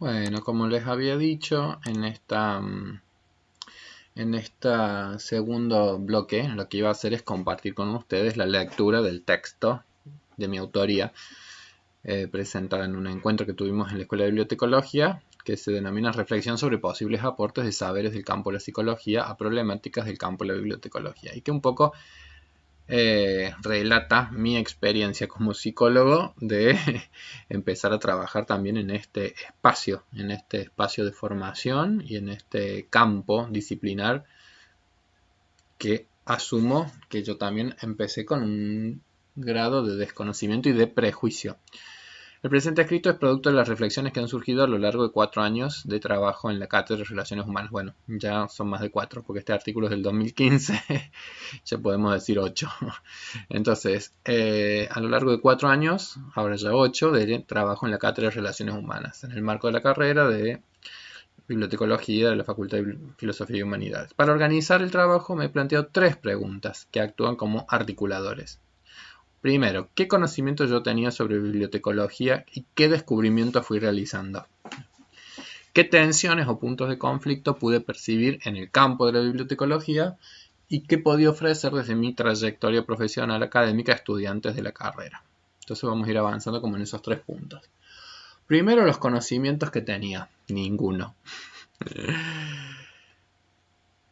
Bueno, como les había dicho, en esta segundo bloque, lo que iba a hacer es compartir con ustedes la lectura del texto de mi autoría, presentada en un encuentro que tuvimos en la Escuela de Bibliotecología, que se denomina Reflexión sobre posibles aportes de saberes del campo de la psicología a problemáticas del campo de la bibliotecología, y que un poco relata mi experiencia como psicólogo de empezar a trabajar también en este espacio de formación y en este campo disciplinar que asumo que yo también empecé con un grado de desconocimiento y de prejuicio. El presente escrito es producto de las reflexiones que han surgido a lo largo de 4 años de trabajo en la Cátedra de Relaciones Humanas. Bueno, ya son más de 4, porque este artículo es del 2015, ya podemos decir 8. Entonces, a lo largo de 4 años, ahora ya 8, de trabajo en la Cátedra de Relaciones Humanas, en el marco de la carrera de Bibliotecología de la Facultad de Filosofía y Humanidades. Para organizar el trabajo me he planteado 3 preguntas que actúan como articuladores. Primero, ¿qué conocimiento yo tenía sobre bibliotecología y qué descubrimiento fui realizando? ¿Qué tensiones o puntos de conflicto pude percibir en el campo de la bibliotecología y qué podía ofrecer desde mi trayectoria profesional académica a estudiantes de la carrera? Entonces vamos a ir avanzando como en esos 3 puntos. Primero, los conocimientos que tenía. Ninguno.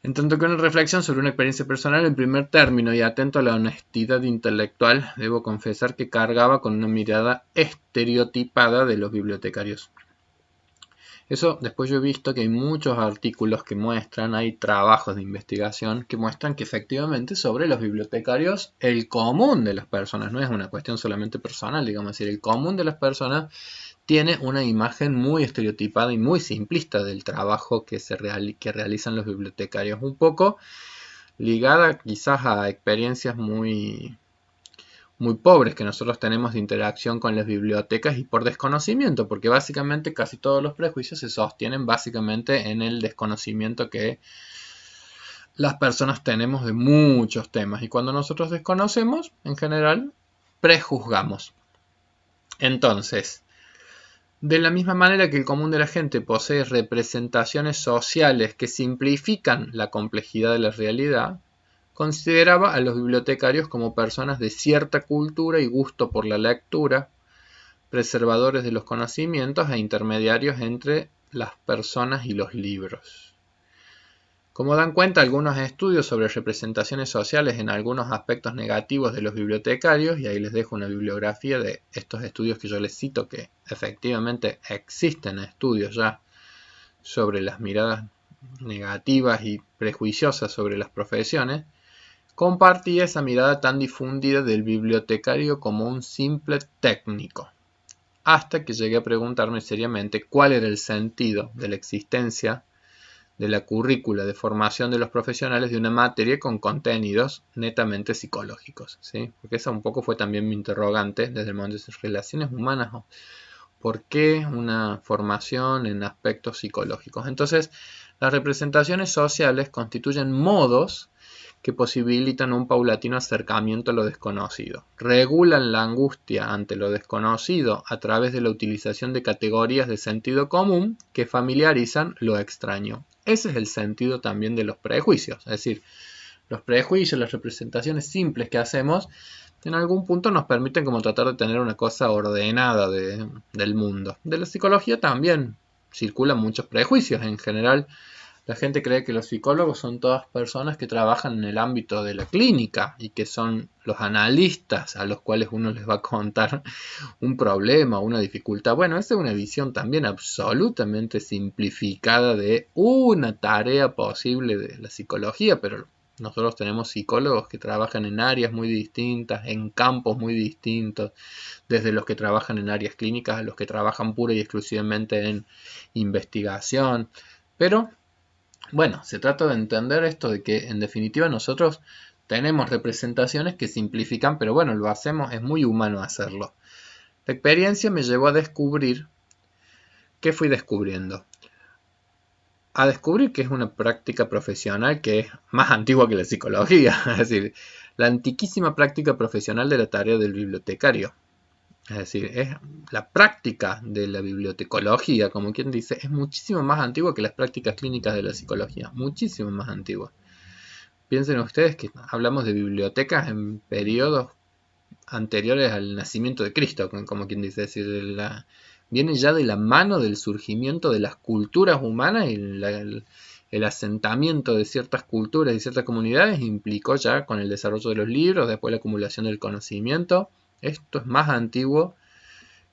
En tanto que una reflexión sobre una experiencia personal, en primer término y atento a la honestidad intelectual, debo confesar que cargaba con una mirada estereotipada de los bibliotecarios. Eso después yo he visto que hay muchos artículos que muestran, hay trabajos de investigación que muestran que efectivamente sobre los bibliotecarios el común de las personas, no es una cuestión solamente personal, digamos, es decir, el común de las personas tiene una imagen muy estereotipada y muy simplista del trabajo que realizan los bibliotecarios, un poco ligada quizás a experiencias muy pobres que nosotros tenemos de interacción con las bibliotecas y por desconocimiento, porque básicamente casi todos los prejuicios se sostienen básicamente en el desconocimiento que las personas tenemos de muchos temas, y cuando nosotros desconocemos, en general, prejuzgamos. Entonces, de la misma manera que el común de la gente posee representaciones sociales que simplifican la complejidad de la realidad, consideraba a los bibliotecarios como personas de cierta cultura y gusto por la lectura, preservadores de los conocimientos e intermediarios entre las personas y los libros. Como dan cuenta algunos estudios sobre representaciones sociales en algunos aspectos negativos de los bibliotecarios, y ahí les dejo una bibliografía de estos estudios que yo les cito, que efectivamente existen estudios ya sobre las miradas negativas y prejuiciosas sobre las profesiones, compartía esa mirada tan difundida del bibliotecario como un simple técnico, hasta que llegué a preguntarme seriamente cuál era el sentido de la existencia de la currícula de formación de los profesionales de una materia con contenidos netamente psicológicos, ¿sí? Porque esa un poco fue también mi interrogante desde el momento de las relaciones humanas. ¿Por qué una formación en aspectos psicológicos? Entonces, las representaciones sociales constituyen modos que posibilitan un paulatino acercamiento a lo desconocido. Regulan la angustia ante lo desconocido a través de la utilización de categorías de sentido común que familiarizan lo extraño. Ese es el sentido también de los prejuicios, es decir, los prejuicios, las representaciones simples que hacemos, en algún punto nos permiten como tratar de tener una cosa ordenada del mundo. De la psicología también circulan muchos prejuicios. En general, la gente cree que los psicólogos son todas personas que trabajan en el ámbito de la clínica y que son los analistas a los cuales uno les va a contar un problema, una dificultad. Bueno, esa es una visión también absolutamente simplificada de una tarea posible de la psicología, pero nosotros tenemos psicólogos que trabajan en áreas muy distintas, en campos muy distintos, desde los que trabajan en áreas clínicas a los que trabajan pura y exclusivamente en investigación. Pero bueno, se trata de entender esto de que en definitiva nosotros tenemos representaciones que simplifican, pero bueno, lo hacemos, es muy humano hacerlo. La experiencia me llevó a descubrir, ¿qué fui descubriendo? A descubrir que es una práctica profesional que es más antigua que la psicología, es decir, la antiquísima práctica profesional de la tarea del bibliotecario. Es decir, la práctica de la bibliotecología, como quien dice, es muchísimo más antigua que las prácticas clínicas de la psicología, muchísimo más antigua. Piensen ustedes que hablamos de bibliotecas en periodos anteriores al nacimiento de Cristo, como quien dice, es decir, viene ya de la mano del surgimiento de las culturas humanas y el asentamiento de ciertas culturas y ciertas comunidades implicó ya con el desarrollo de los libros, después la acumulación del conocimiento. Esto es más antiguo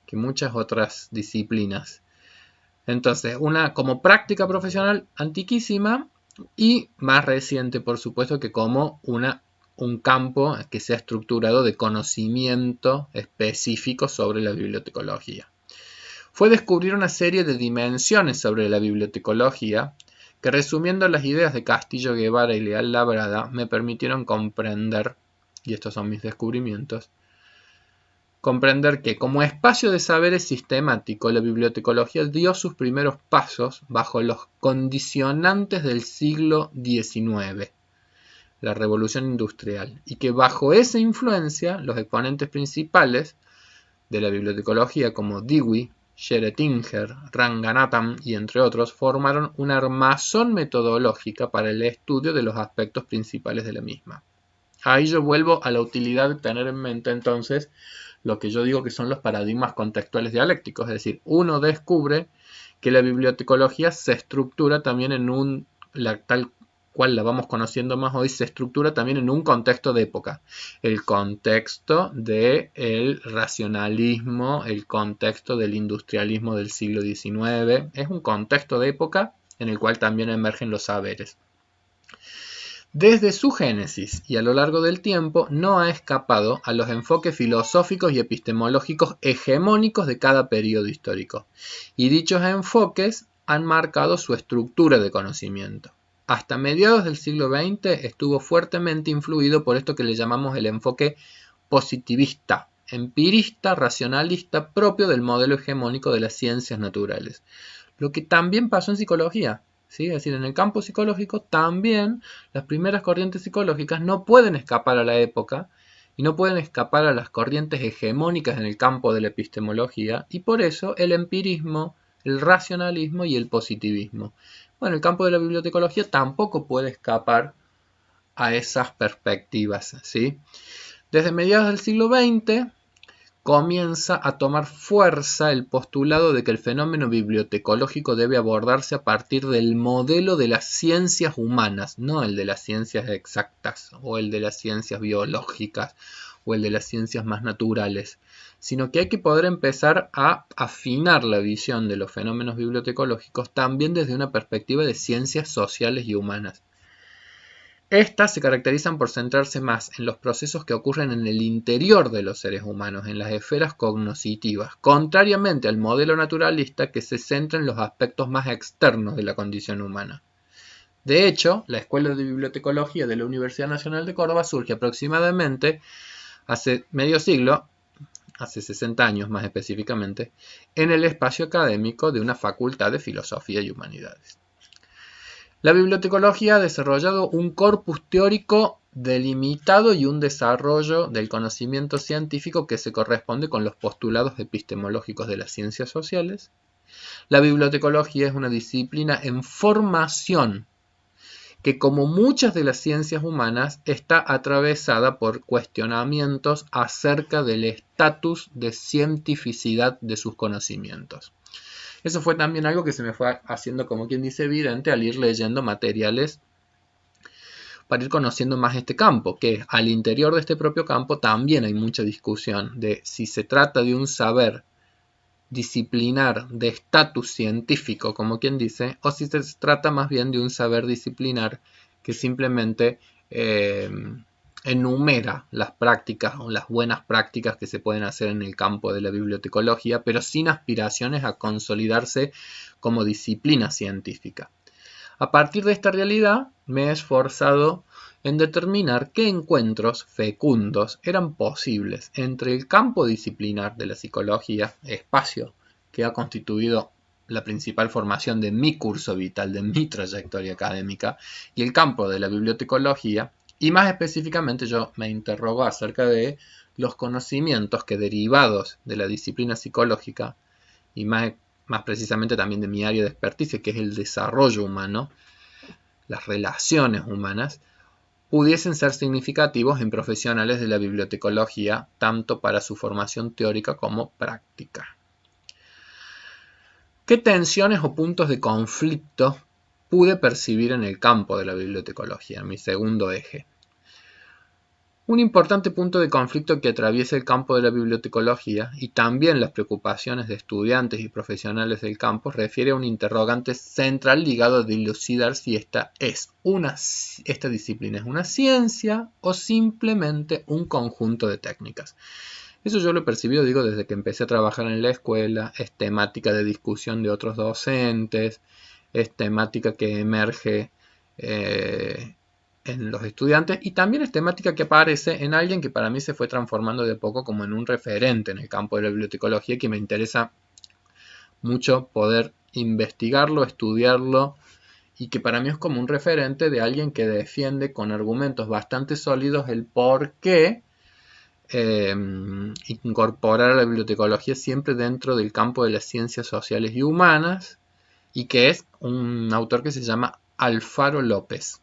que muchas otras disciplinas. Entonces, una como práctica profesional antiquísima y más reciente, por supuesto, que como un campo que se ha estructurado de conocimiento específico sobre la bibliotecología. Fue descubrir una serie de dimensiones sobre la bibliotecología que, resumiendo las ideas de Castillo Guevara y Leal Labrada, me permitieron comprender, y estos son mis descubrimientos, comprender que, como espacio de saberes sistemático, la bibliotecología dio sus primeros pasos bajo los condicionantes del siglo XIX, la Revolución Industrial, y que bajo esa influencia los exponentes principales de la bibliotecología como Dewey, Scheretinger, Ranganathan y entre otros formaron una armazón metodológica para el estudio de los aspectos principales de la misma. Ahí yo vuelvo a la utilidad de tener en mente entonces lo que yo digo que son los paradigmas contextuales dialécticos, es decir, uno descubre que la bibliotecología se estructura también tal cual la vamos conociendo más hoy, se estructura también en un contexto de época. El contexto del racionalismo, el contexto del industrialismo del siglo XIX, es un contexto de época en el cual también emergen los saberes. Desde su génesis y a lo largo del tiempo no ha escapado a los enfoques filosóficos y epistemológicos hegemónicos de cada periodo histórico, y dichos enfoques han marcado su estructura de conocimiento. Hasta mediados del siglo XX estuvo fuertemente influido por esto que le llamamos el enfoque positivista, empirista, racionalista, propio del modelo hegemónico de las ciencias naturales, lo que también pasó en psicología. ¿Sí? Es decir, en el campo psicológico también las primeras corrientes psicológicas no pueden escapar a la época y no pueden escapar a las corrientes hegemónicas en el campo de la epistemología, y por eso el empirismo, el racionalismo y el positivismo. Bueno, el campo de la bibliotecología tampoco puede escapar a esas perspectivas, ¿sí? Desde mediados del siglo XX comienza a tomar fuerza el postulado de que el fenómeno bibliotecológico debe abordarse a partir del modelo de las ciencias humanas, no el de las ciencias exactas o el de las ciencias biológicas o el de las ciencias más naturales, sino que hay que poder empezar a afinar la visión de los fenómenos bibliotecológicos también desde una perspectiva de ciencias sociales y humanas. Estas se caracterizan por centrarse más en los procesos que ocurren en el interior de los seres humanos, en las esferas cognoscitivas, contrariamente al modelo naturalista que se centra en los aspectos más externos de la condición humana. De hecho, la Escuela de Bibliotecología de la Universidad Nacional de Córdoba surge aproximadamente hace medio siglo, hace 60 años más específicamente, en el espacio académico de una facultad de Filosofía y Humanidades. La bibliotecología ha desarrollado un corpus teórico delimitado y un desarrollo del conocimiento científico que se corresponde con los postulados epistemológicos de las ciencias sociales. La bibliotecología es una disciplina en formación que, como muchas de las ciencias humanas, está atravesada por cuestionamientos acerca del estatus de cientificidad de sus conocimientos. Eso fue también algo que se me fue haciendo, como quien dice, evidente al ir leyendo materiales para ir conociendo más este campo, que al interior de este propio campo también hay mucha discusión de si se trata de un saber disciplinar de estatus científico, como quien dice, o si se trata más bien de un saber disciplinar que simplemente enumera las prácticas o las buenas prácticas que se pueden hacer en el campo de la bibliotecología, pero sin aspiraciones a consolidarse como disciplina científica. A partir de esta realidad me he esforzado en determinar qué encuentros fecundos eran posibles entre el campo disciplinar de la psicología, espacio que ha constituido la principal formación de mi curso vital, de mi trayectoria académica, y el campo de la bibliotecología, Y más específicamente yo me interrogo acerca de los conocimientos que derivados de la disciplina psicológica y más precisamente también de mi área de experticia, que es el desarrollo humano, las relaciones humanas, pudiesen ser significativos en profesionales de la bibliotecología, tanto para su formación teórica como práctica. ¿Qué tensiones o puntos de conflicto pude percibir en el campo de la bibliotecología? Mi segundo eje. Un importante punto de conflicto que atraviesa el campo de la bibliotecología y también las preocupaciones de estudiantes y profesionales del campo refiere a un interrogante central ligado a dilucidar si esta disciplina es una ciencia o simplemente un conjunto de técnicas. Eso yo lo he percibido, desde que empecé a trabajar en la escuela. Es temática de discusión de otros docentes, es temática que emerge en los estudiantes y también es temática que aparece en alguien que para mí se fue transformando de poco como en un referente en el campo de la bibliotecología y que me interesa mucho poder investigarlo, estudiarlo y que para mí es como un referente de alguien que defiende con argumentos bastante sólidos el por qué incorporar a la bibliotecología siempre dentro del campo de las ciencias sociales y humanas, y que es un autor que se llama Alfaro López.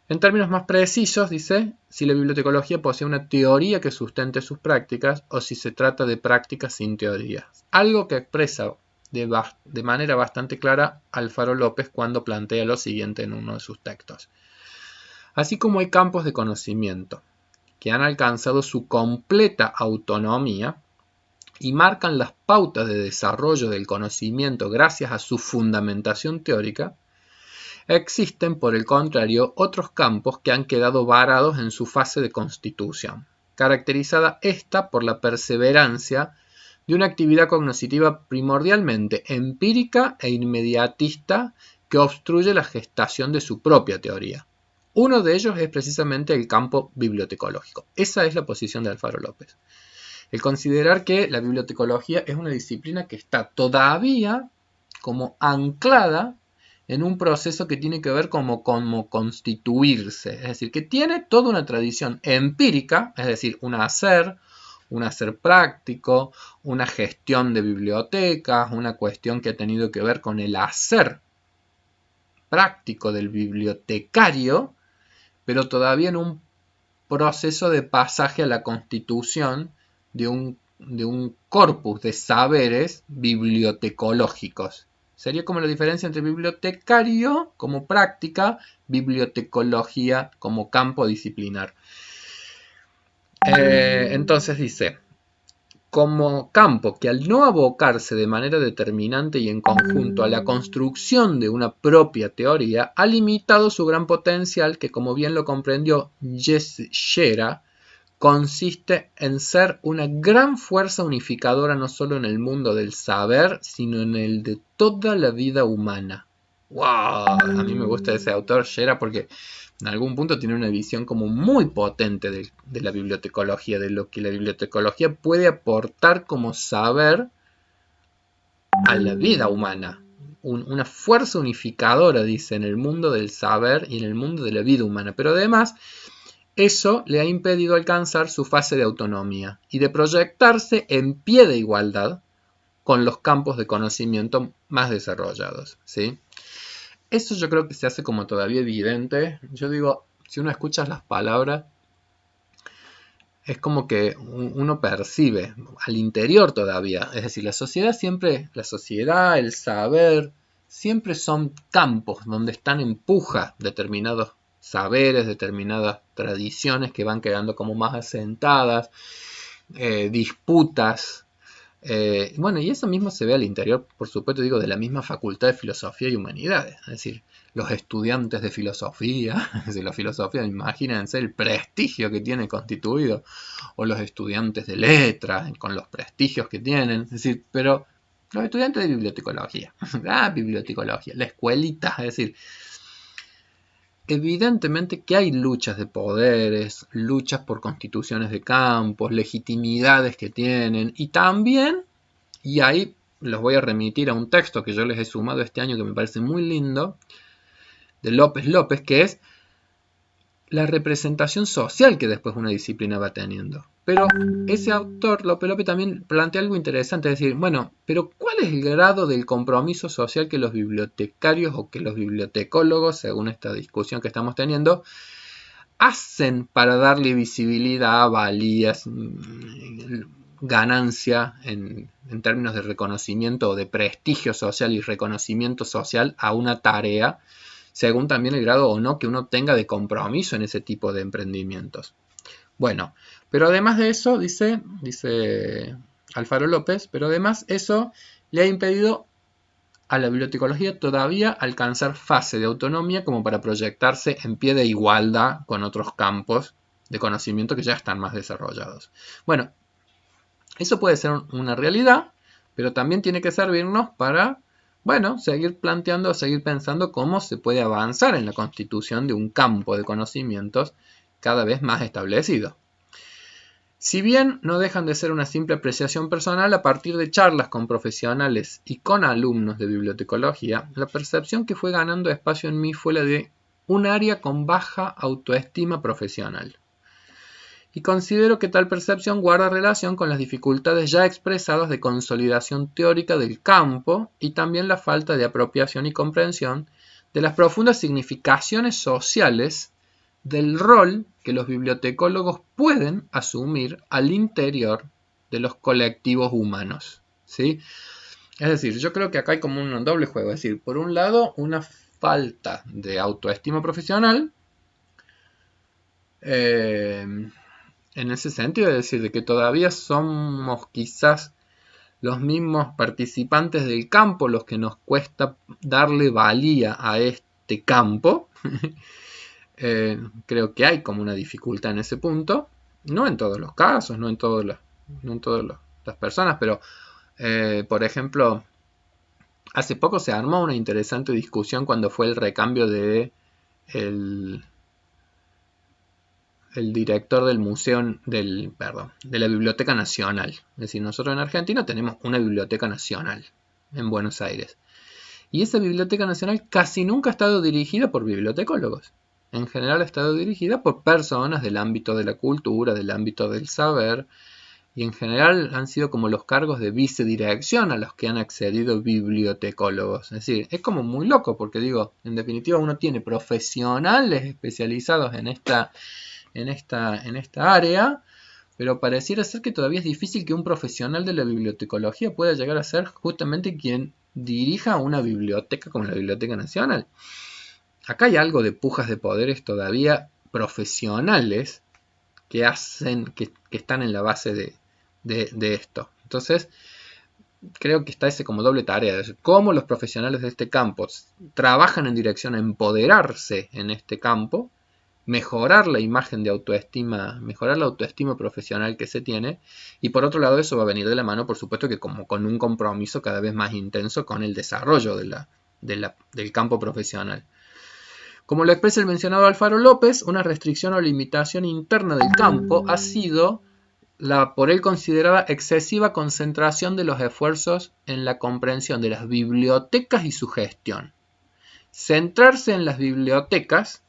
En términos más precisos, dice si la bibliotecología posee una teoría que sustente sus prácticas o si se trata de prácticas sin teorías. Algo que expresa de manera bastante clara Alfaro López cuando plantea lo siguiente en uno de sus textos. Así como hay campos de conocimiento que han alcanzado su completa autonomía y marcan las pautas de desarrollo del conocimiento gracias a su fundamentación teórica, existen, por el contrario, otros campos que han quedado varados en su fase de constitución, caracterizada esta por la perseverancia de una actividad cognitiva primordialmente empírica e inmediatista que obstruye la gestación de su propia teoría. Uno de ellos es precisamente el campo bibliotecológico. Esa es la posición de Alfaro López. El considerar que la bibliotecología es una disciplina que está todavía como anclada en un proceso que tiene que ver como constituirse. Es decir, que tiene toda una tradición empírica, es decir, un hacer práctico, una gestión de bibliotecas, una cuestión que ha tenido que ver con el hacer práctico del bibliotecario, pero todavía en un proceso de pasaje a la constitución de un corpus de saberes bibliotecológicos. Sería como la diferencia entre bibliotecario como práctica, bibliotecología como campo disciplinar. Entonces dice, como campo que al no abocarse de manera determinante y en conjunto a la construcción de una propia teoría, ha limitado su gran potencial que, como bien lo comprendió Jesse Shera, consiste en ser una gran fuerza unificadora no solo en el mundo del saber, sino en el de toda la vida humana. ¡Wow! A mí me gusta ese autor, Shera, porque en algún punto tiene una visión como muy potente de la bibliotecología, de lo que la bibliotecología puede aportar como saber a la vida humana. Una fuerza unificadora, dice, en el mundo del saber y en el mundo de la vida humana. Pero además, eso le ha impedido alcanzar su fase de autonomía y de proyectarse en pie de igualdad con los campos de conocimiento más desarrollados, ¿sí? Eso yo creo que se hace como todavía evidente. Yo digo, si uno escucha las palabras, es como que uno percibe al interior todavía. Es decir, la sociedad, el saber, siempre son campos donde están en puja determinados saberes, determinadas tradiciones que van quedando como más asentadas, disputas. Bueno, y eso mismo se ve al interior, por supuesto, de la misma Facultad de Filosofía y Humanidades. Es decir, los estudiantes de filosofía, imagínense el prestigio que tiene constituido, o los estudiantes de letras, con los prestigios que tienen. Es decir, pero los estudiantes de bibliotecología, la escuelita, es decir, evidentemente que hay luchas de poderes, luchas por constituciones de campos, legitimidades que tienen, y también, y ahí los voy a remitir a un texto que yo les he sumado este año que me parece muy lindo, de López López, que es la representación social que después una disciplina va teniendo. Pero ese autor, Lope Lope, también plantea algo interesante, es decir, bueno, pero ¿cuál es el grado del compromiso social que los bibliotecarios o que los bibliotecólogos, según esta discusión que estamos teniendo, hacen para darle visibilidad, valías, ganancia en términos de reconocimiento o de prestigio social y reconocimiento social a una tarea, según también el grado o no que uno tenga de compromiso en ese tipo de emprendimientos? Bueno, pero además de eso, dice Alfaro López, pero además eso le ha impedido a la bibliotecología todavía alcanzar fase de autonomía como para proyectarse en pie de igualdad con otros campos de conocimiento que ya están más desarrollados. Bueno, eso puede ser una realidad, pero también tiene que servirnos para, bueno, seguir planteando, seguir pensando cómo se puede avanzar en la constitución de un campo de conocimientos cada vez más establecido. Si bien no dejan de ser una simple apreciación personal, a partir de charlas con profesionales y con alumnos de bibliotecología, la percepción que fue ganando espacio en mí fue la de un área con baja autoestima profesional. Y considero que tal percepción guarda relación con las dificultades ya expresadas de consolidación teórica del campo y también la falta de apropiación y comprensión de las profundas significaciones sociales del rol que los bibliotecólogos pueden asumir al interior de los colectivos humanos, ¿sí? Es decir, yo creo que acá hay como un doble juego, es decir, por un lado, una falta de autoestima profesional, en ese sentido, es decir, de que todavía somos quizás los mismos participantes del campo los que nos cuesta darle valía a este campo. Creo que hay como una dificultad en ese punto, no en todos los casos, no en todas las personas, pero por ejemplo, hace poco se armó una interesante discusión cuando fue el recambio de el director del museo de la Biblioteca Nacional. Es decir, nosotros en Argentina tenemos una Biblioteca Nacional en Buenos Aires. Y esa Biblioteca Nacional casi nunca ha estado dirigida por bibliotecólogos. En general ha estado dirigida por personas del ámbito de la cultura, del ámbito del saber, y en general han sido como los cargos de vicedirección a los que han accedido bibliotecólogos. Es decir, es como muy loco porque digo, en definitiva uno tiene profesionales especializados en esta área, pero pareciera ser que todavía es difícil que un profesional de la bibliotecología pueda llegar a ser justamente quien dirija una biblioteca como la Biblioteca Nacional. Acá hay algo de pujas de poderes todavía profesionales que están en la base de esto. Entonces, creo que está ese como doble tarea, de cómo los profesionales de este campo trabajan en dirección a empoderarse en este campo, mejorar la imagen de autoestima, mejorar la autoestima profesional que se tiene, y por otro lado eso va a venir de la mano, por supuesto, que como con un compromiso cada vez más intenso con el desarrollo del campo profesional. Como lo expresa el mencionado Alfaro López, una restricción o limitación interna del campo ha sido la por él considerada excesiva concentración de los esfuerzos en la comprensión de las bibliotecas y su gestión. Centrarse en las bibliotecas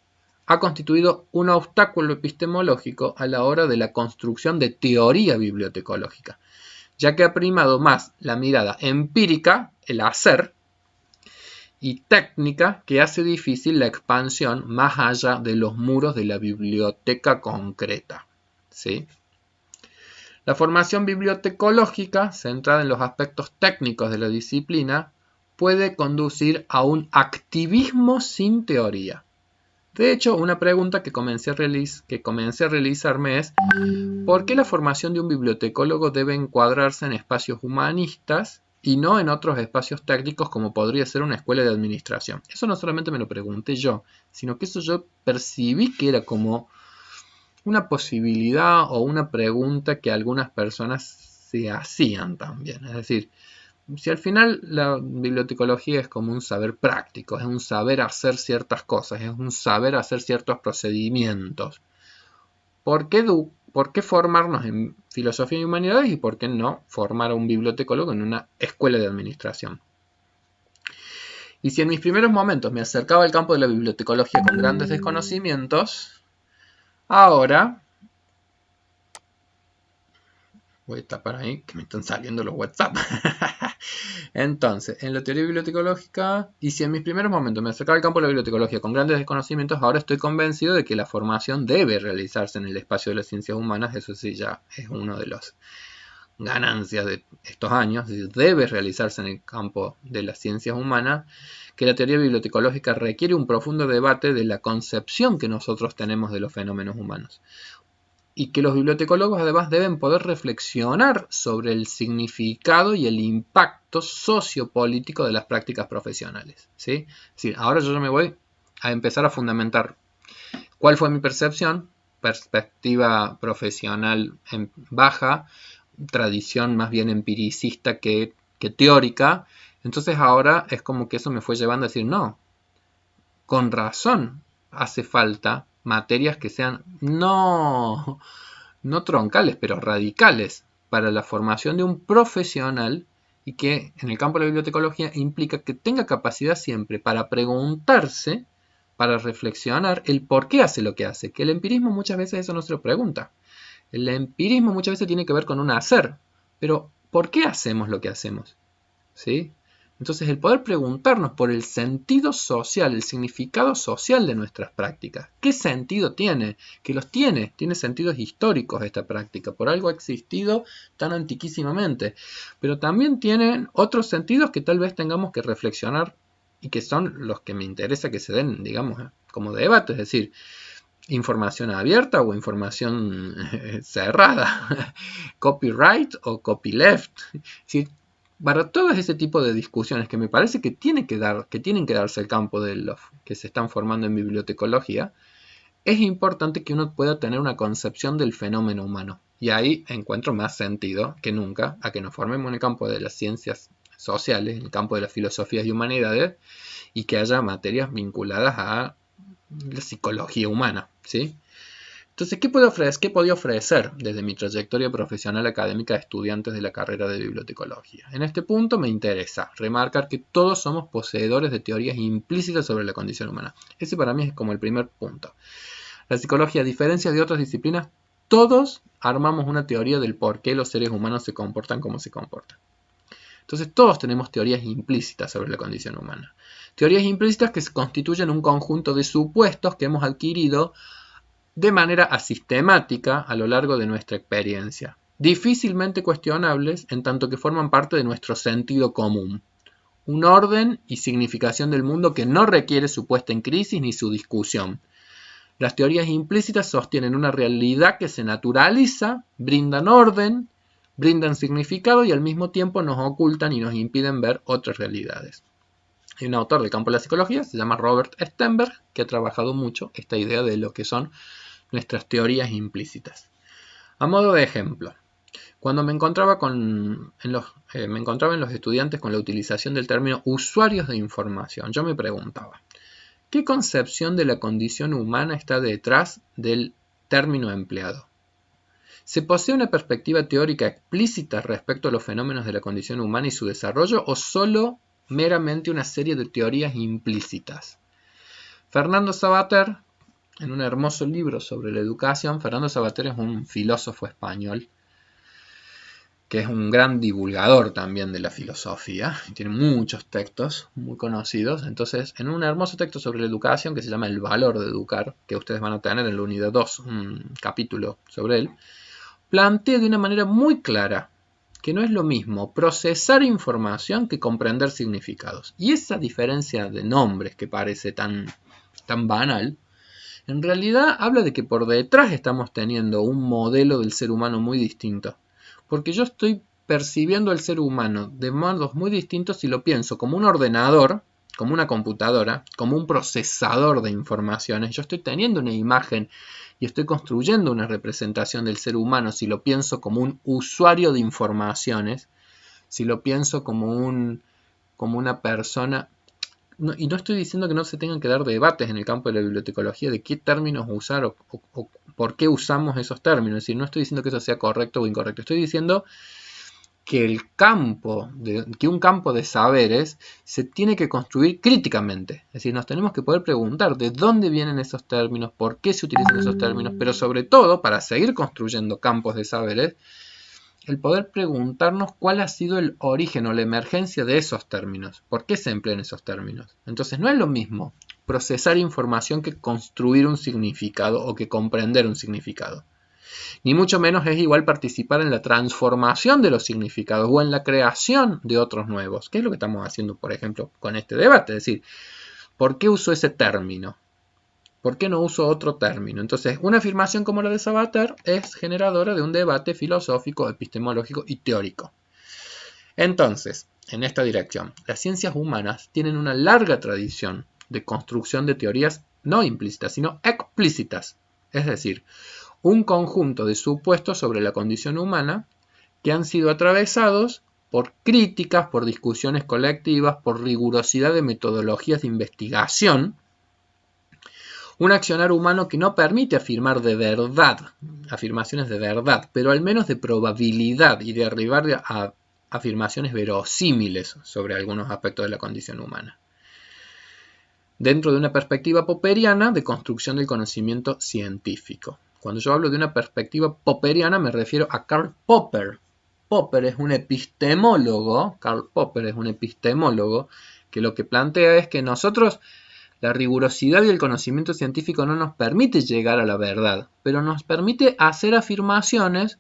ha constituido un obstáculo epistemológico a la hora de la construcción de teoría bibliotecológica, ya que ha primado más la mirada empírica, el hacer, y técnica que hace difícil la expansión más allá de los muros de la biblioteca concreta, ¿sí? La formación bibliotecológica, centrada en los aspectos técnicos de la disciplina, puede conducir a un activismo sin teoría. De hecho, una pregunta que comencé a realizarme es ¿por qué la formación de un bibliotecólogo debe encuadrarse en espacios humanistas y no en otros espacios técnicos como podría ser una escuela de administración? Eso no solamente me lo pregunté yo, sino que eso yo percibí que era como una posibilidad o una pregunta que algunas personas se hacían también. Es decir, si al final la bibliotecología es como un saber práctico, es un saber hacer ciertas cosas, es un saber hacer ciertos procedimientos, ¿por qué formarnos en filosofía y humanidades y por qué no formar a un bibliotecólogo en una escuela de administración? Y si en mis primeros momentos me acercaba al campo de la bibliotecología con grandes desconocimientos, Ahora, voy a tapar ahí que me están saliendo los WhatsApp. Entonces, en la teoría bibliotecológica, y si en mis primeros momentos me acercaba al campo de la bibliotecología con grandes desconocimientos, ahora estoy convencido de que la formación debe realizarse en el espacio de las ciencias humanas. Eso sí, ya es uno de los ganancias de estos años, debe realizarse en el campo de las ciencias humanas, que la teoría bibliotecológica requiere un profundo debate de la concepción que nosotros tenemos de los fenómenos humanos, y que los bibliotecólogos además deben poder reflexionar sobre el significado y el impacto sociopolítico de las prácticas profesionales, ¿sí? Es decir, ahora yo me voy a empezar a fundamentar cuál fue mi perspectiva profesional en baja, tradición más bien empiricista que teórica. Entonces ahora es como que eso me fue llevando a decir, no, con razón hace falta materias que sean no troncales, pero radicales para la formación de un profesional, y que en el campo de la bibliotecología implica que tenga capacidad siempre para preguntarse, para reflexionar el por qué hace lo que hace, que el empirismo muchas veces eso no se lo pregunta. El empirismo muchas veces tiene que ver con un hacer, pero ¿por qué hacemos lo que hacemos? ¿Sí? Entonces, el poder preguntarnos por el sentido social, el significado social de nuestras prácticas. ¿Qué sentido tiene? Que los tiene sentidos históricos esta práctica, por algo ha existido tan antiquísimamente. Pero también tienen otros sentidos que tal vez tengamos que reflexionar y que son los que me interesa que se den, digamos, como debate, es decir, información abierta o información cerrada, copyright o copyleft. Es decir, para todo ese tipo de discusiones que me parece que tienen que darse el campo de los que se están formando en bibliotecología, es importante que uno pueda tener una concepción del fenómeno humano. Y ahí encuentro más sentido que nunca a que nos formemos en el campo de las ciencias sociales, en el campo de las filosofías y humanidades, y que haya materias vinculadas a la psicología humana, ¿sí? Entonces, ¿qué podía ofrecer desde mi trayectoria profesional académica a estudiantes de la carrera de bibliotecología? En este punto me interesa remarcar que todos somos poseedores de teorías implícitas sobre la condición humana. Ese para mí es como el primer punto. La psicología, a diferencia de otras disciplinas, todos armamos una teoría del por qué los seres humanos se comportan como se comportan. Entonces, todos tenemos teorías implícitas sobre la condición humana. Teorías implícitas que se constituyen un conjunto de supuestos que hemos adquirido de manera asistemática a lo largo de nuestra experiencia, difícilmente cuestionables en tanto que forman parte de nuestro sentido común, un orden y significación del mundo que no requiere su puesta en crisis ni su discusión. Las teorías implícitas sostienen una realidad que se naturaliza, brindan orden, brindan significado y al mismo tiempo nos ocultan y nos impiden ver otras realidades. Hay un autor del campo de la psicología, se llama Robert Stenberg, que ha trabajado mucho esta idea de lo que son nuestras teorías implícitas. A modo de ejemplo, cuando me encontraba en los estudiantes con la utilización del término usuarios de información, yo me preguntaba, ¿qué concepción de la condición humana está detrás del término empleado? ¿Se posee una perspectiva teórica explícita respecto a los fenómenos de la condición humana y su desarrollo, o solo meramente una serie de teorías implícitas? Fernando Savater, en un hermoso libro sobre la educación, Fernando Savater es un filósofo español que es un gran divulgador también de la filosofía, y tiene muchos textos muy conocidos. Entonces, en un hermoso texto sobre la educación que se llama El valor de educar, que ustedes van a tener en la unidad 2, un capítulo sobre él, plantea de una manera muy clara que no es lo mismo procesar información que comprender significados. Y esa diferencia de nombres que parece tan banal, en realidad habla de que por detrás estamos teniendo un modelo del ser humano muy distinto. Porque yo estoy percibiendo el ser humano de modos muy distintos si lo pienso como un ordenador, como una computadora, como un procesador de informaciones. Yo estoy teniendo una imagen y estoy construyendo una representación del ser humano si lo pienso como un usuario de informaciones, si lo pienso como una persona. Y no estoy diciendo que no se tengan que dar debates en el campo de la bibliotecología de qué términos usar o por qué usamos esos términos. Es decir, no estoy diciendo que eso sea correcto o incorrecto. Estoy diciendo que un campo de saberes se tiene que construir críticamente. Es decir, nos tenemos que poder preguntar de dónde vienen esos términos, por qué se utilizan esos términos, pero sobre todo, para seguir construyendo campos de saberes, el poder preguntarnos cuál ha sido el origen o la emergencia de esos términos, por qué se emplean esos términos. Entonces no es lo mismo procesar información que construir un significado o que comprender un significado. Ni mucho menos es igual participar en la transformación de los significados o en la creación de otros nuevos, que es lo que estamos haciendo, por ejemplo, con este debate. Es decir, ¿por qué uso ese término? ¿Por qué no uso otro término? Entonces, una afirmación como la de Sabater es generadora de un debate filosófico, epistemológico y teórico. Entonces, en esta dirección, las ciencias humanas tienen una larga tradición de construcción de teorías no implícitas, sino explícitas. Es decir, un conjunto de supuestos sobre la condición humana que han sido atravesados por críticas, por discusiones colectivas, por rigurosidad de metodologías de investigación, un accionar humano que no permite afirmar de verdad, afirmaciones de verdad, pero al menos de probabilidad y de arribar a afirmaciones verosímiles sobre algunos aspectos de la condición humana. Dentro de una perspectiva popperiana de construcción del conocimiento científico. Cuando yo hablo de una perspectiva popperiana me refiero a Karl Popper. Karl Popper es un epistemólogo que lo que plantea es que nosotros, la rigurosidad y el conocimiento científico no nos permite llegar a la verdad, pero nos permite hacer afirmaciones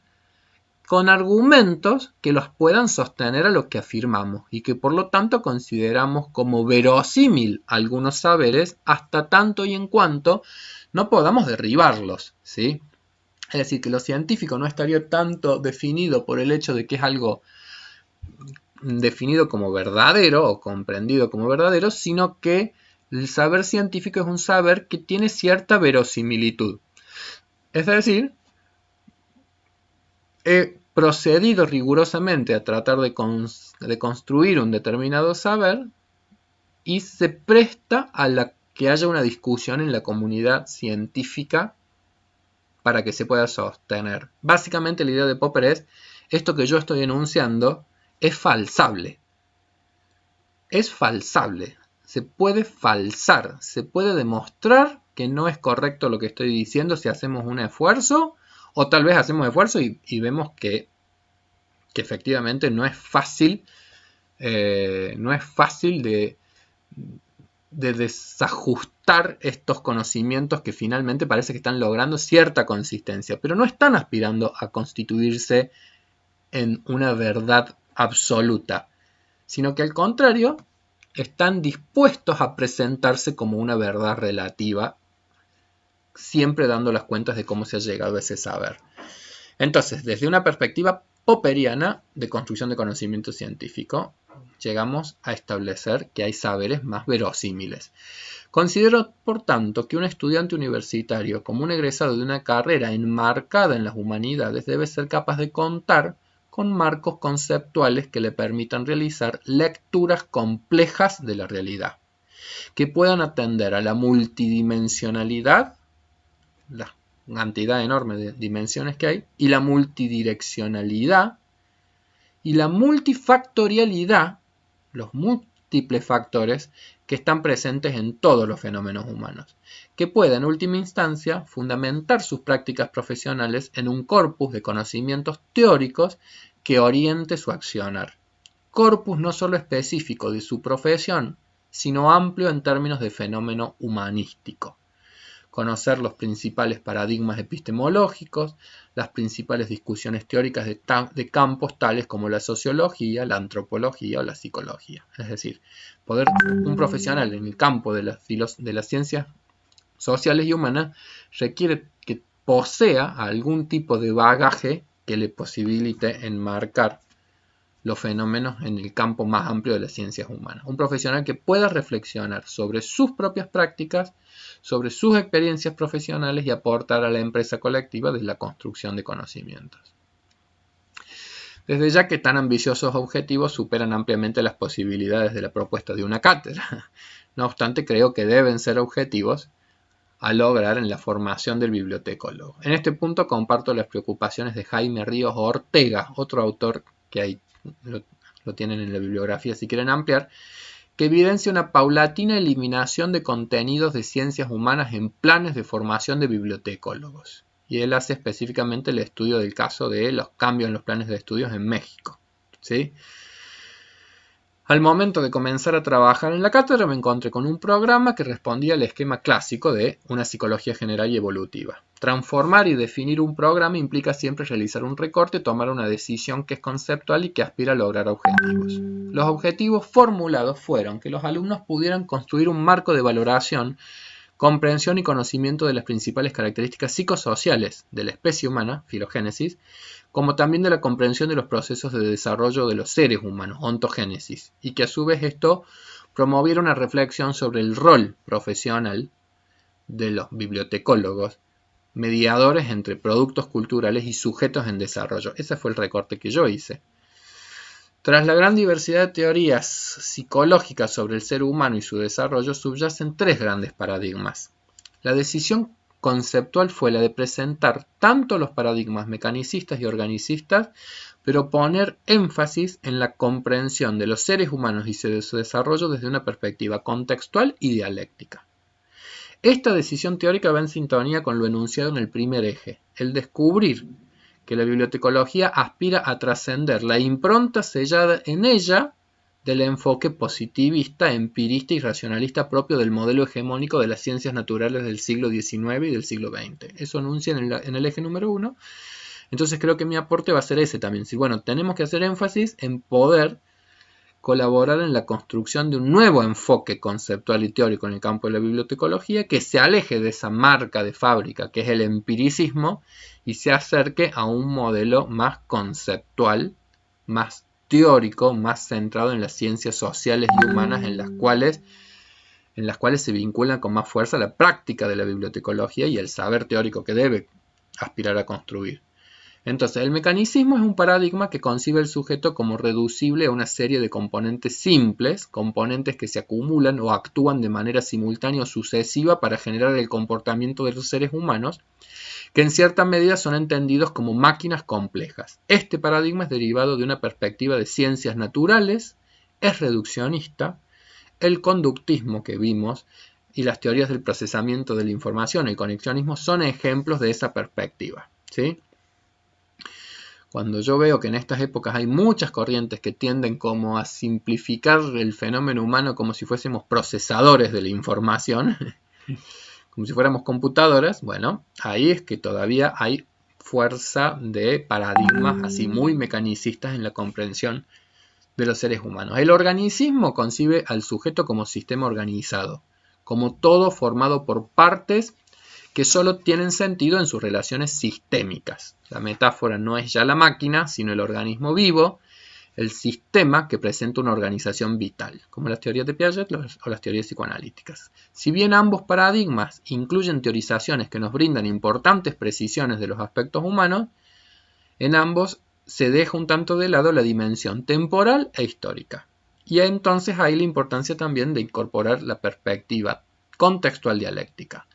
con argumentos que los puedan sostener a lo que afirmamos y que por lo tanto consideramos como verosímil algunos saberes hasta tanto y en cuanto no podamos derribarlos, ¿sí? Es decir, que lo científico no estaría tanto definido por el hecho de que es algo definido como verdadero o comprendido como verdadero, sino que el saber científico es un saber que tiene cierta verosimilitud. Es decir, he procedido rigurosamente a tratar de construir un determinado saber y se presta a que haya una discusión en la comunidad científica para que se pueda sostener. Básicamente la idea de Popper es, esto que yo estoy enunciando es falsable. Es falsable. Se puede falsar, se puede demostrar que no es correcto lo que estoy diciendo si hacemos un esfuerzo, o tal vez hacemos esfuerzo y vemos que efectivamente no es fácil, de desajustar estos conocimientos que finalmente parece que están logrando cierta consistencia, pero no están aspirando a constituirse en una verdad absoluta, sino que al contrario, están dispuestos a presentarse como una verdad relativa, siempre dando las cuentas de cómo se ha llegado a ese saber. Entonces, desde una perspectiva popperiana de construcción de conocimiento científico, llegamos a establecer que hay saberes más verosímiles. Considero, por tanto, que un estudiante universitario, como un egresado de una carrera enmarcada en las humanidades, debe ser capaz de contar con marcos conceptuales que le permitan realizar lecturas complejas de la realidad, que puedan atender a la multidimensionalidad, la cantidad enorme de dimensiones que hay, y la multidireccionalidad y la multifactorialidad, los múltiples factores que están presentes en todos los fenómenos humanos, que pueda en última instancia fundamentar sus prácticas profesionales en un corpus de conocimientos teóricos que oriente su accionar. Corpus no solo específico de su profesión, sino amplio en términos de fenómeno humanístico. Conocer los principales paradigmas epistemológicos, las principales discusiones teóricas de campos tales como la sociología, la antropología o la psicología. Es decir, un profesional en el campo de las ciencias sociales y humanas requiere que posea algún tipo de bagaje que le posibilite enmarcar los fenómenos en el campo más amplio de las ciencias humanas. Un profesional que pueda reflexionar sobre sus propias prácticas, sobre sus experiencias profesionales y aportar a la empresa colectiva de la construcción de conocimientos. Desde ya que tan ambiciosos objetivos superan ampliamente las posibilidades de la propuesta de una cátedra. No obstante, creo que deben ser objetivos a lograr en la formación del bibliotecólogo. En este punto comparto las preocupaciones de Jaime Ríos Ortega, otro autor que hay lo tienen en la bibliografía si quieren ampliar, que evidencia una paulatina eliminación de contenidos de ciencias humanas en planes de formación de bibliotecólogos. Y él hace específicamente el estudio del caso de los cambios en los planes de estudios en México, ¿sí? Al momento de comenzar a trabajar en la cátedra me encontré con un programa que respondía al esquema clásico de una psicología general y evolutiva. Transformar y definir un programa implica siempre realizar un recorte, tomar una decisión que es conceptual y que aspira a lograr objetivos. Los objetivos formulados fueron que los alumnos pudieran construir un marco de valoración, comprensión y conocimiento de las principales características psicosociales de la especie humana, filogénesis, como también de la comprensión de los procesos de desarrollo de los seres humanos, ontogénesis, y que a su vez esto promoviera una reflexión sobre el rol profesional de los bibliotecólogos, mediadores entre productos culturales y sujetos en desarrollo. Ese fue el recorte que yo hice. Tras la gran diversidad de teorías psicológicas sobre el ser humano y su desarrollo, subyacen tres grandes paradigmas. La decisión conceptual fue la de presentar tanto los paradigmas mecanicistas y organicistas, pero poner énfasis en la comprensión de los seres humanos y su desarrollo desde una perspectiva contextual y dialéctica. Esta decisión teórica va en sintonía con lo enunciado en el primer eje, el descubrir que la bibliotecología aspira a trascender la impronta sellada en ella del enfoque positivista, empirista y racionalista propio del modelo hegemónico de las ciencias naturales del siglo XIX y del siglo XX. Eso anuncia en el eje número 1. Entonces creo que mi aporte va a ser ese también. Bueno, tenemos que hacer énfasis en poder colaborar en la construcción de un nuevo enfoque conceptual y teórico en el campo de la bibliotecología que se aleje de esa marca de fábrica que es el empiricismo y se acerque a un modelo más conceptual, más teórico, más centrado en las ciencias sociales y humanas en las cuales se vincula con más fuerza la práctica de la bibliotecología y el saber teórico que debe aspirar a construir. Entonces, el mecanicismo es un paradigma que concibe el sujeto como reducible a una serie de componentes simples, componentes que se acumulan o actúan de manera simultánea o sucesiva para generar el comportamiento de los seres humanos, que en cierta medida son entendidos como máquinas complejas. Este paradigma es derivado de una perspectiva de ciencias naturales, es reduccionista, el conductismo que vimos y las teorías del procesamiento de la información, el conexionismo, son ejemplos de esa perspectiva, ¿sí? Cuando yo veo que en estas épocas hay muchas corrientes que tienden como a simplificar el fenómeno humano como si fuésemos procesadores de la información, como si fuéramos computadoras, bueno, ahí es que todavía hay fuerza de paradigmas así muy mecanicistas en la comprensión de los seres humanos. El organicismo concibe al sujeto como sistema organizado, como todo formado por partes que solo tienen sentido en sus relaciones sistémicas. La metáfora no es ya la máquina, sino el organismo vivo, el sistema que presenta una organización vital, como las teorías de Piaget o las teorías psicoanalíticas. Si bien ambos paradigmas incluyen teorizaciones que nos brindan importantes precisiones de los aspectos humanos, en ambos se deja un tanto de lado la dimensión temporal e histórica. Y entonces hay la importancia también de incorporar la perspectiva contextual dialéctica.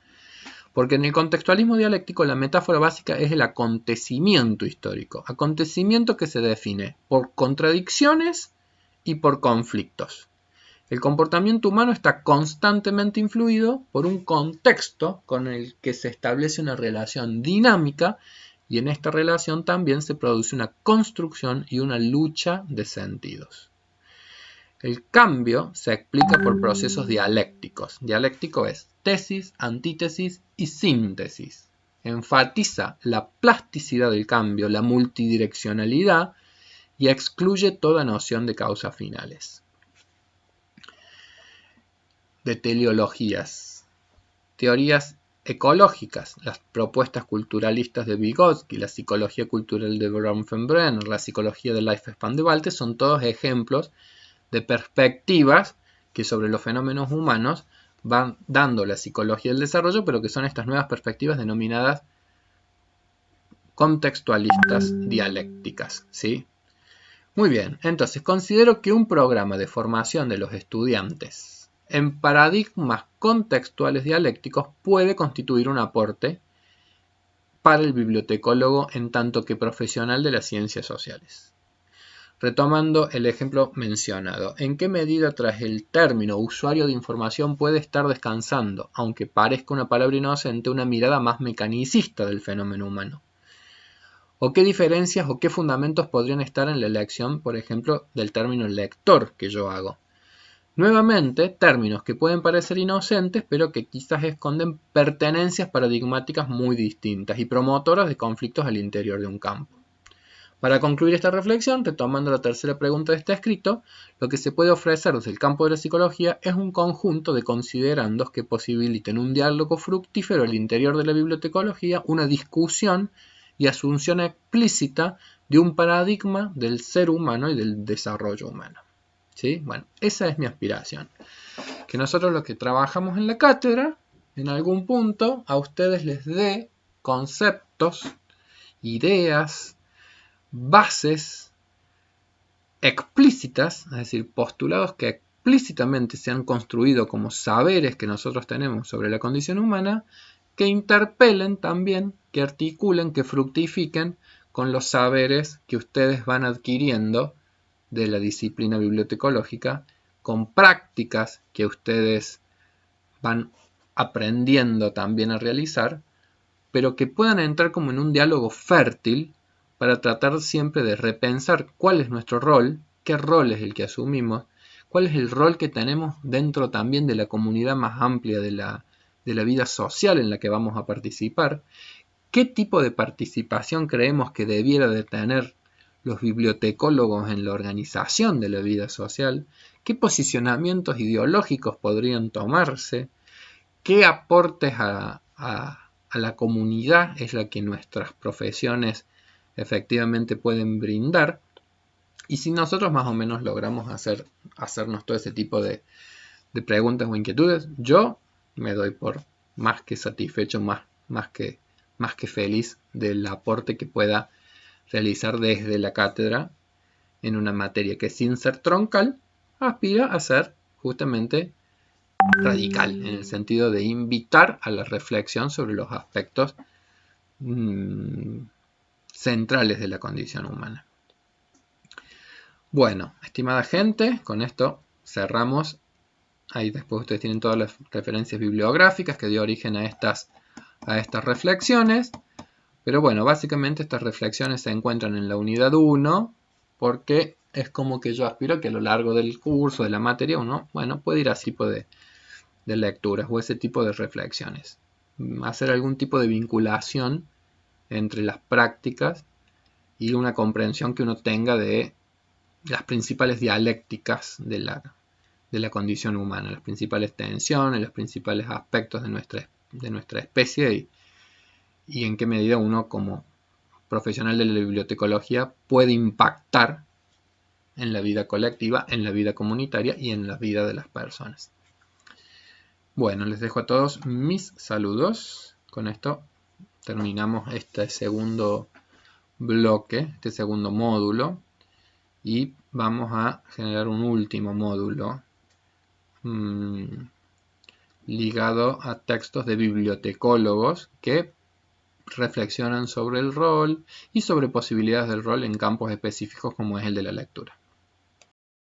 Porque en el contextualismo dialéctico la metáfora básica es el acontecimiento histórico, acontecimiento que se define por contradicciones y por conflictos. El comportamiento humano está constantemente influido por un contexto con el que se establece una relación dinámica y en esta relación también se produce una construcción y una lucha de sentidos. El cambio se explica por procesos dialécticos. Dialéctico es tesis, antítesis y síntesis. Enfatiza la plasticidad del cambio, la multidireccionalidad y excluye toda noción de causas finales. De teleologías. Teorías ecológicas, las propuestas culturalistas de Vygotsky, la psicología cultural de Bronfenbrenner, la psicología de Lifespan de Walther, son todos ejemplos de perspectivas que sobre los fenómenos humanos van dando la psicología del desarrollo, pero que son estas nuevas perspectivas denominadas contextualistas dialécticas, ¿sí? Muy bien, entonces considero que un programa de formación de los estudiantes en paradigmas contextuales dialécticos puede constituir un aporte para el bibliotecólogo en tanto que profesional de las ciencias sociales. Retomando el ejemplo mencionado, ¿en qué medida tras el término usuario de información puede estar descansando, aunque parezca una palabra inocente, una mirada más mecanicista del fenómeno humano? ¿O qué diferencias o qué fundamentos podrían estar en la elección, por ejemplo, del término lector que yo hago? Nuevamente, términos que pueden parecer inocentes, pero que quizás esconden pertenencias paradigmáticas muy distintas y promotoras de conflictos al interior de un campo. Para concluir esta reflexión, retomando la tercera pregunta de este escrito, lo que se puede ofrecer desde el campo de la psicología es un conjunto de considerandos que posibiliten un diálogo fructífero al interior de la bibliotecología, una discusión y asunción explícita de un paradigma del ser humano y del desarrollo humano. ¿Sí? Bueno, esa es mi aspiración. Que nosotros los que trabajamos en la cátedra, en algún punto, a ustedes les dé conceptos, ideas, bases explícitas, es decir, postulados que explícitamente se han construido como saberes que nosotros tenemos sobre la condición humana, que interpelen también, que articulen, que fructifiquen con los saberes que ustedes van adquiriendo de la disciplina bibliotecológica, con prácticas que ustedes van aprendiendo también a realizar, pero que puedan entrar como en un diálogo fértil para tratar siempre de repensar cuál es nuestro rol, qué rol es el que asumimos, cuál es el rol que tenemos dentro también de la comunidad más amplia de la vida social en la que vamos a participar, qué tipo de participación creemos que debiera de tener los bibliotecólogos en la organización de la vida social, qué posicionamientos ideológicos podrían tomarse, qué aportes a la comunidad es la que nuestras profesiones efectivamente pueden brindar, y si nosotros más o menos logramos hacernos todo ese tipo de preguntas o inquietudes, yo me doy por más que satisfecho, más que feliz del aporte que pueda realizar desde la cátedra en una materia que, sin ser troncal, aspira a ser justamente radical, en el sentido de invitar a la reflexión sobre los aspectos centrales de la condición humana. Bueno, estimada gente, con esto cerramos. Ahí después ustedes tienen todas las referencias bibliográficas que dio origen a estas reflexiones. Pero bueno, básicamente estas reflexiones se encuentran en la unidad 1, porque es como que yo aspiro que a lo largo del curso, de la materia, uno, bueno, puede ir así de lecturas o ese tipo de reflexiones. Hacer algún tipo de vinculación entre las prácticas y una comprensión que uno tenga de las principales dialécticas de la condición humana, las principales tensiones, los principales aspectos de nuestra especie y en qué medida uno como profesional de la bibliotecología puede impactar en la vida colectiva, en la vida comunitaria y en la vida de las personas. Bueno, les dejo a todos mis saludos. Con esto terminamos este segundo bloque, este segundo módulo, y vamos a generar un último módulo ligado a textos de bibliotecólogos que reflexionan sobre el rol y sobre posibilidades del rol en campos específicos como es el de la lectura.